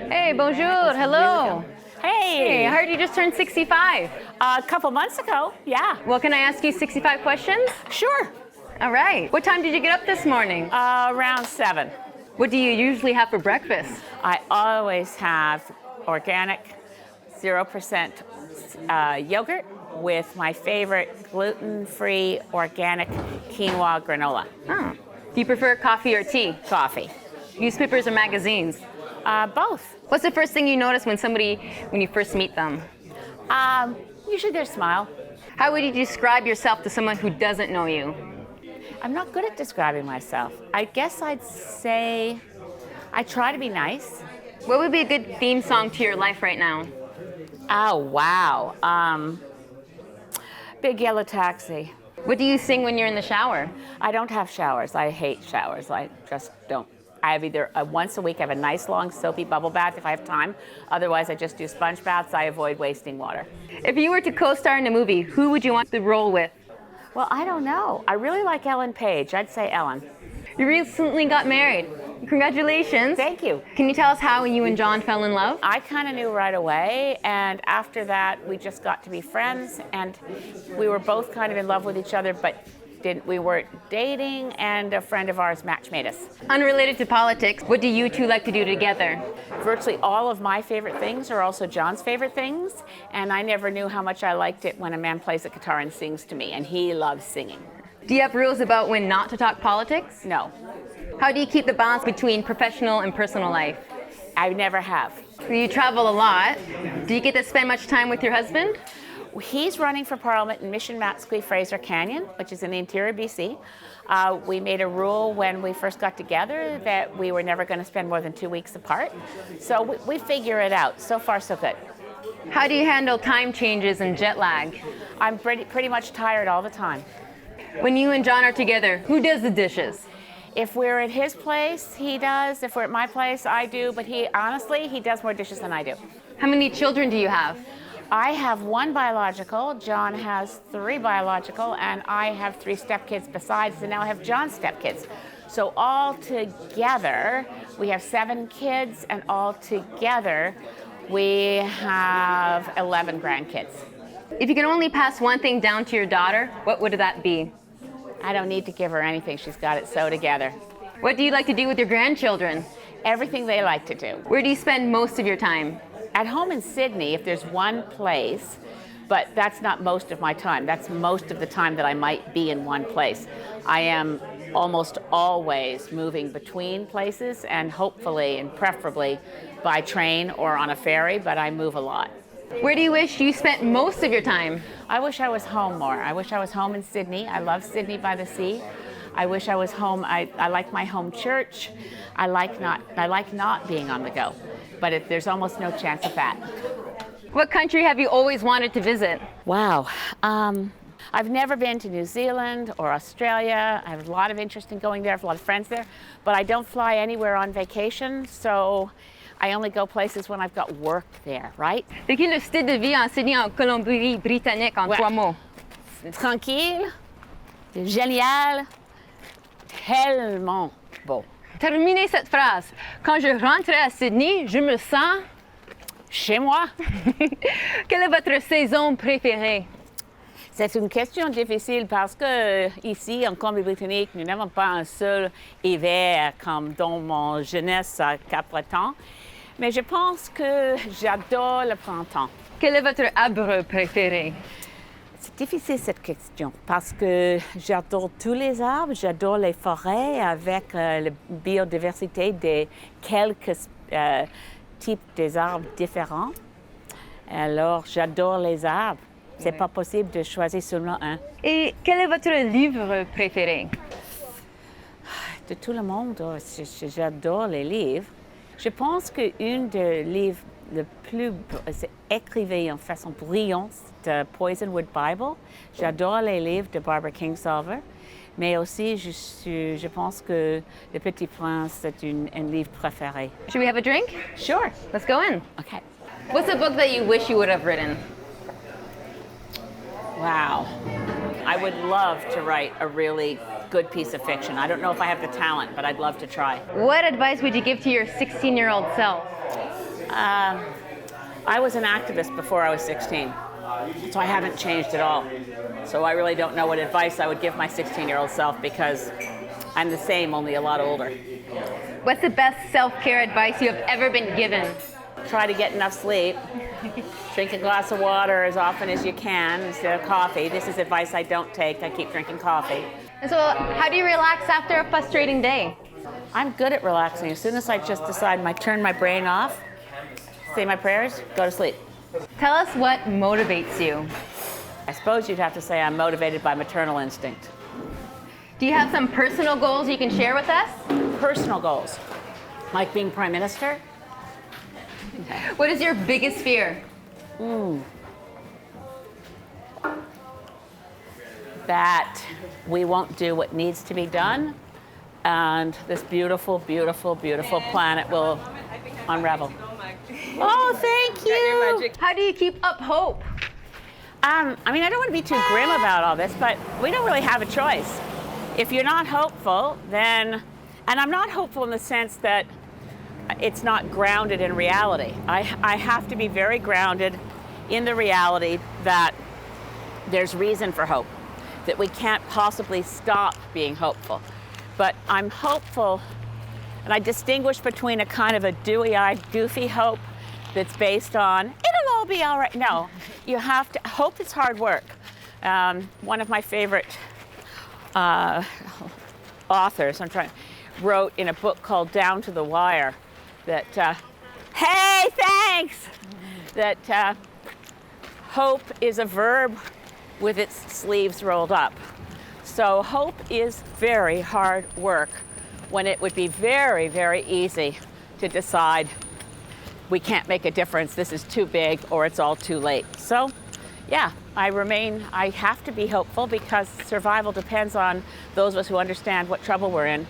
Hey, bonjour, hello. Hey, Hey, I heard you just turned 65. a couple months ago, yeah. Well, can I ask you 65 questions? Sure. All right. What time did you get up this morning? Around 7. What do you usually have for breakfast? I always have organic 0% yogurt with my favorite gluten-free organic quinoa granola. Oh. Do you prefer coffee or tea? Coffee. Newspapers or magazines? Both. What's the first thing you notice when you first meet them? Usually their smile. How would you describe yourself to someone who doesn't know you? I'm not good at describing myself. I guess I'd say I try to be nice. What would be a good theme song to your life right now? Oh, wow. Big Yellow Taxi. What do you sing when you're in the shower? I don't have showers. I hate showers. I just don't. I have either once a week I have a nice long soapy bubble bath if I have time. Otherwise, I just do sponge baths. I avoid wasting water. If you were to co-star in a movie, who would you want the role with? Well, I don't know. I really like Ellen Page. I'd say Ellen. You recently got married. Congratulations. Thank you. Can you tell us how you and John fell in love? I kind of knew right away, and after that, we just got to be friends, and we were both kind of in love with each other, but we weren't dating, and a friend of ours match made us. Unrelated to politics, what do you two like to do together? Virtually all of my favorite things are also John's favorite things, and I never knew how much I liked it when a man plays a guitar and sings to me, and he loves singing. Do you have rules about when not to talk politics? No, How do you keep the balance between professional and personal life? I never have. You travel a lot. Do you get to spend much time with your husband? He's running for Parliament in Mission Matsqui Fraser Canyon, which is in the interior BC. We made a rule when we first got together that we were never going to spend more than 2 weeks apart. So we figure it out. So far, so good. How do you handle time changes and jet lag? I'm pretty much tired all the time. When you and John are together, who does the dishes? If we're at his place, he does. If we're at my place, I do. But honestly, he does more dishes than I do. How many children do you have? I have 1 biological, John has 3 biological, and I have 3 stepkids besides, and now I have John's stepkids. So all together, we have 7 kids, and all together, we have 11 grandkids. If you can only pass one thing down to your daughter, what would that be? I don't need to give her anything, she's got it so together. What do you like to do with your grandchildren? Everything they like to do. Where do you spend most of your time? At home in Sydney, if there's one place, but that's not most of my time. That's most of the time that I might be in one place. I am almost always moving between places, and hopefully and preferably by train or on a ferry, but I move a lot. Where do you wish you spent most of your time? I wish I was home more. I wish I was home in Sydney. I love Sydney by the sea. I wish I was home. I like my home church. I like not being on the go. But there's almost no chance of that. What country have you always wanted to visit? Wow. I've never been to New Zealand or Australia. I have a lot of interest in going there. I have a lot of friends there. But I don't fly anywhere on vacation, so I only go places when I've got work there, right? C'est qui le style de vie en Sydney, en Colombie-Britannique, en 3 mots? Tranquille, génial, tellement beau. Terminez cette phrase. Quand je rentrais à Sydney, je me sens... Chez moi? Quelle est votre saison préférée? C'est une question difficile parce que ici, en Colombie-Britannique, nous n'avons pas un seul hiver comme dans mon jeunesse à Cap-Breton. Mais je pense que j'adore le printemps. Quel est votre arbre préféré? C'est difficile cette question parce que j'adore tous les arbres, j'adore les forêts avec la biodiversité de quelques types d'arbres différents. Alors j'adore les arbres. C'est pas possible de choisir seulement un. Et quel est votre livre préféré? De tout le monde, j'adore les livres. Je pense qu'un des livres le plus écrivé en façon brillante, c'est Poisonwood Bible. J'adore les livres de Barbara Kingsolver, mais aussi je pense que Le Petit Prince est un livre préféré. Should we have a drink? Sure. Let's go in. Okay. What's a book that you wish you would have written? Wow. I would love to write a really good piece of fiction. I don't know if I have the talent, but I'd love to try. What advice would you give to your 16-year-old self? I was an activist before I was 16, so I haven't changed at all. So I really don't know what advice I would give my 16-year-old self because I'm the same, only a lot older. What's the best self-care advice you have ever been given? Try to get enough sleep. Drink a glass of water as often as you can instead of coffee. This is advice I don't take. I keep drinking coffee. And so how do you relax after a frustrating day? I'm good at relaxing. As soon as I just decide I turn my brain off, say my prayers, go to sleep. Tell us what motivates you. I suppose you'd have to say I'm motivated by maternal instinct. Do you have some personal goals you can share with us? Personal goals, like being Prime Minister. What is your biggest fear? That we won't do what needs to be done, and this beautiful, beautiful, beautiful planet will unravel. Oh, thank you. How do you keep up hope? I mean, I don't want to be too grim about all this, but we don't really have a choice. If you're not hopeful, then, and I'm not hopeful in the sense that it's not grounded in reality. I have to be very grounded in the reality that there's reason for hope, that we can't possibly stop being hopeful. But I'm hopeful, and I distinguish between a kind of a dewy-eyed, goofy hope that's based on, it'll all be all right. No, you have to, hope is hard work. One of my favorite authors, wrote in a book called Down to the Wire that, hey, thanks! That hope is a verb with its sleeves rolled up. So hope is very hard work when it would be very, very easy to decide we can't make a difference, this is too big, or it's all too late. So, yeah, I have to be hopeful because survival depends on those of us who understand what trouble we're in,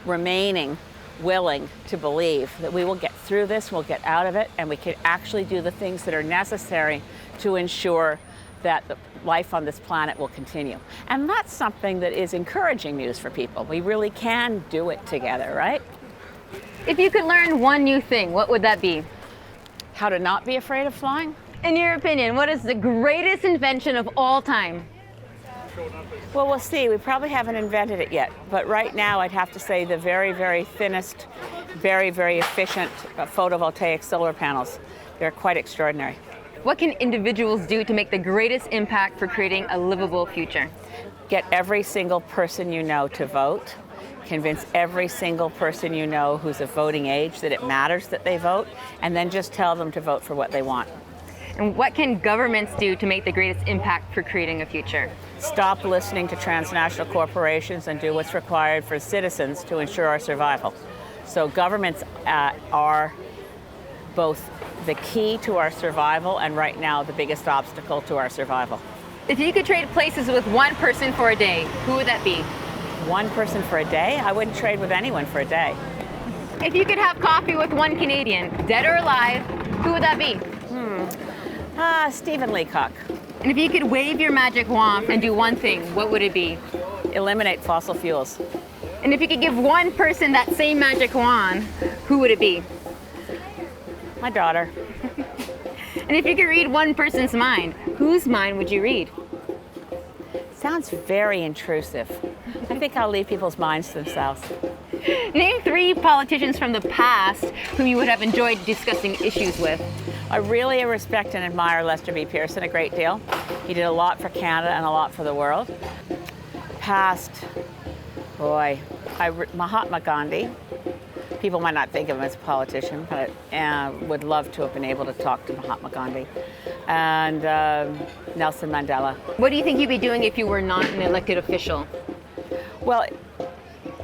remaining willing to believe that we will get through this, we'll get out of it, and we can actually do the things that are necessary to ensure that the life on this planet will continue. And that's something that is encouraging news for people. We really can do it together, right? If you could learn one new thing, what would that be? How to not be afraid of flying? In your opinion, what is the greatest invention of all time? Well, we'll see. We probably haven't invented it yet. But right now, I'd have to say the very, very thinnest, very, very efficient photovoltaic solar panels. They're quite extraordinary. What can individuals do to make the greatest impact for creating a livable future? Get every single person you know to vote. Convince every single person you know who's of voting age that it matters that they vote, and then just tell them to vote for what they want. And what can governments do to make the greatest impact for creating a future? Stop listening to transnational corporations and do what's required for citizens to ensure our survival. So governments are both the key to our survival and right now the biggest obstacle to our survival. If you could trade places with one person for a day, who would that be? One person for a day? I wouldn't trade with anyone for a day. If you could have coffee with one Canadian, dead or alive, who would that be? Stephen Leacock. And if you could wave your magic wand and do one thing, what would it be? Eliminate fossil fuels. And if you could give one person that same magic wand, who would it be? My daughter. And if you could read one person's mind, whose mind would you read? Sounds very intrusive. I think I'll leave people's minds to themselves. Name 3 politicians from the past whom you would have enjoyed discussing issues with. I really respect and admire Lester B. Pearson a great deal. He did a lot for Canada and a lot for the world. Past, boy, Mahatma Gandhi. People might not think of him as a politician, but would love to have been able to talk to Mahatma Gandhi. And Nelson Mandela. What do you think you'd be doing if you were not an elected official? Well,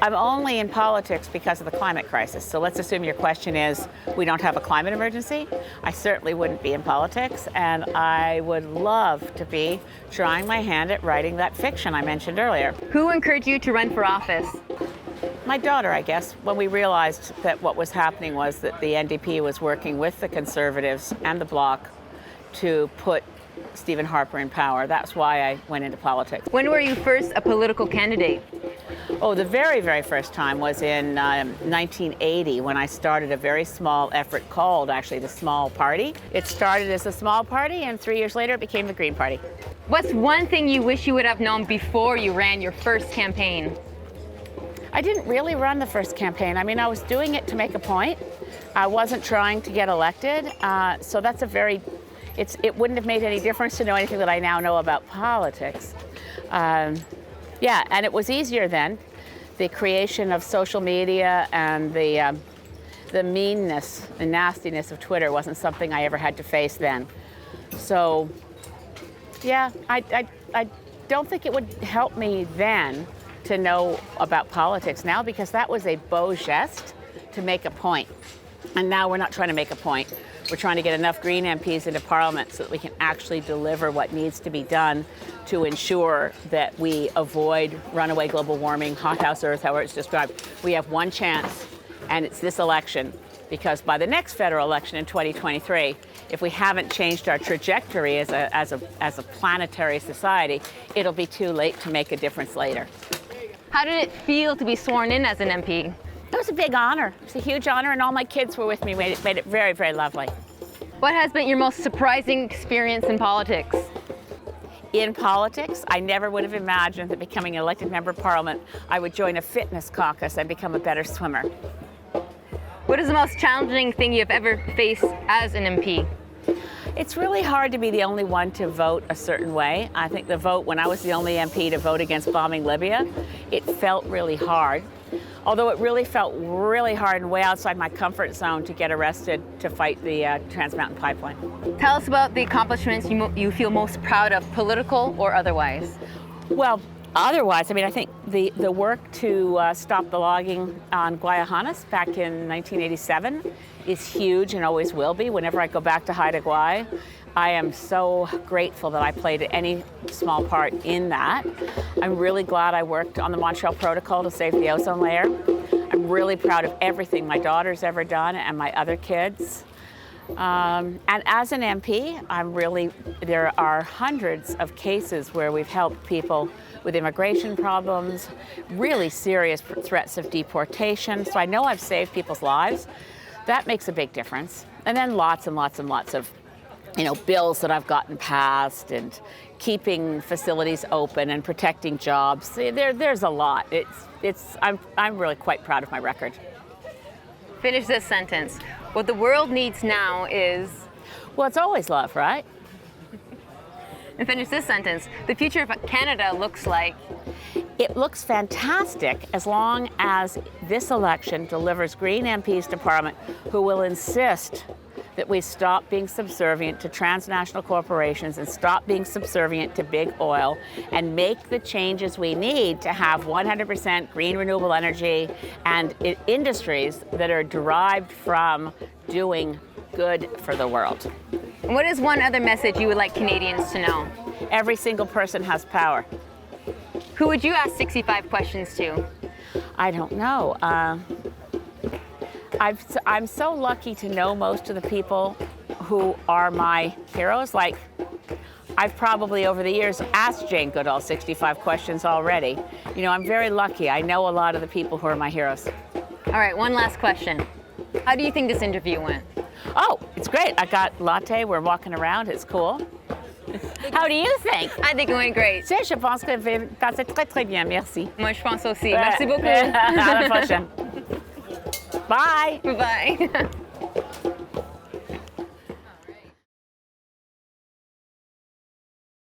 I'm only in politics because of the climate crisis. So let's assume your question is, we don't have a climate emergency. I certainly wouldn't be in politics, and I would love to be trying my hand at writing that fiction I mentioned earlier. Who encouraged you to run for office? My daughter, I guess, when we realized that what was happening was that the NDP was working with the Conservatives and the Bloc to put Stephen Harper in power. That's why I went into politics. When were you first a political candidate? Oh, the very, very first time was in 1980 when I started a very small effort called, actually, the Small Party. It started as a small party, and 3 years later it became the Green Party. What's one thing you wish you would have known before you ran your first campaign? I didn't really run the first campaign. I mean, I was doing it to make a point. I wasn't trying to get elected, so that's it wouldn't have made any difference to know anything that I now know about politics. Yeah, and it was easier then. The creation of social media and the meanness and nastiness of Twitter wasn't something I ever had to face then. So, yeah, I don't think it would help me then to know about politics now, because that was a beau geste to make a point. And now we're not trying to make a point. We're trying to get enough Green MPs into Parliament so that we can actually deliver what needs to be done to ensure that we avoid runaway global warming, hothouse Earth, however it's described. We have one chance, and it's this election, because by the next federal election in 2023, if we haven't changed our trajectory as a planetary society, it'll be too late to make a difference later. How did it feel to be sworn in as an MP? It was a big honor. It was a huge honor, and all my kids were with me. Made it very, very lovely. What has been your most surprising experience in politics? In politics, I never would have imagined that becoming an elected member of Parliament, I would join a fitness caucus and become a better swimmer. What is the most challenging thing you've ever faced as an MP? It's really hard to be the only one to vote a certain way. I think the vote, when I was the only MP to vote against bombing Libya, it felt really hard. Although it really felt really hard and way outside my comfort zone to get arrested to fight the Trans Mountain Pipeline. Tell us about the accomplishments you feel most proud of, political or otherwise. Well, otherwise, I mean, I think the work to stop the logging on Guayahanas back in 1987 is huge and always will be. Whenever I go back to Haida Gwaii, I am so grateful that I played any small part in that. I'm really glad I worked on the Montreal Protocol to save the ozone layer. I'm really proud of everything my daughter's ever done and my other kids. And as an MP, there are hundreds of cases where we've helped people with immigration problems, really serious threats of deportation. So I know I've saved people's lives. That makes a big difference. And then lots and lots and lots of bills that I've gotten passed, and keeping facilities open and protecting jobs. There's a lot. I'm really quite proud of my record. Finish this sentence. What the world needs now is... Well, it's always love, right? And finish this sentence. The future of Canada looks like... It looks fantastic as long as this election delivers Green MPs to Parliament who will insist that we stop being subservient to transnational corporations and stop being subservient to big oil, and make the changes we need to have 100% green renewable energy and industries that are derived from doing good for the world. And what is one other message you would like Canadians to know? Every single person has power. Who would you ask 65 questions to? I don't know. I'm so lucky to know most of the people who are my heroes. Like, I've probably over the years asked Jane Goodall 65 questions already. I'm very lucky. I know a lot of the people who are my heroes. All right, one last question. How do you think this interview went? Oh, it's great. I got latte. We're walking around. It's cool. How do you think? I think it went great. Je pense que c'est très, très bien. Merci. Moi, je pense aussi. Merci beaucoup. À la prochaine. Bye. Bye.